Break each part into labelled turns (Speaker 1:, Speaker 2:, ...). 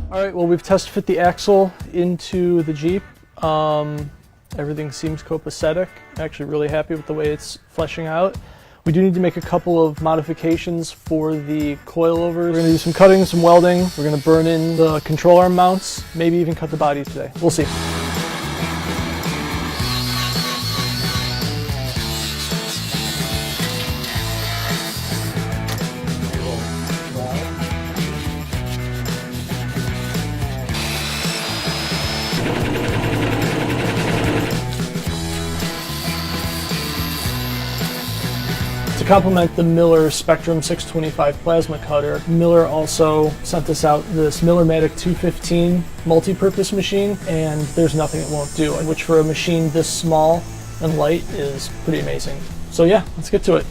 Speaker 1: All right, well, we've test fit the axle into the Jeep. Everything seems copacetic. Actually really happy with the way it's fleshing out. We do need to make a couple of modifications for the coilovers. We're gonna do some cutting, some welding. We're gonna burn in the control arm mounts, maybe even cut the body today. We'll see. To complement the Miller Spectrum 625 plasma cutter, Miller also sent us out this Millermatic 215 multi-purpose machine, and there's nothing it won't do, which for a machine this small and light is pretty amazing. So yeah, let's get to it.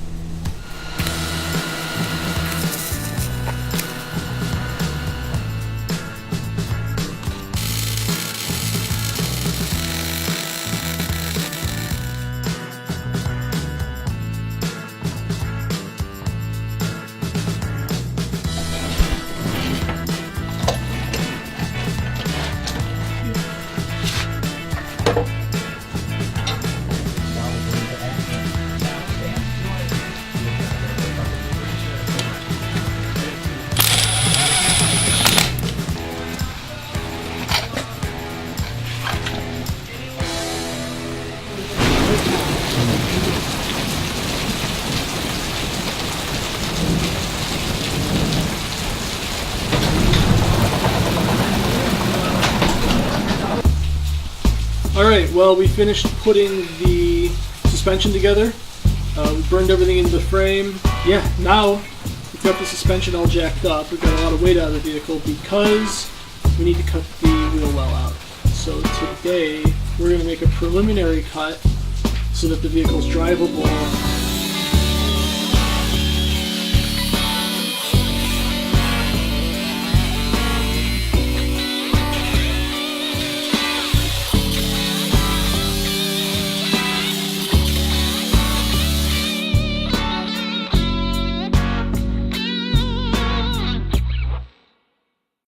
Speaker 1: Alright, well, we finished putting the suspension together. We burned everything into the frame. Yeah, now we've got the suspension all jacked up. We've got a lot of weight out of the vehicle because we need to cut the wheel well out. So today we're going to make a preliminary cut so that the vehicle's drivable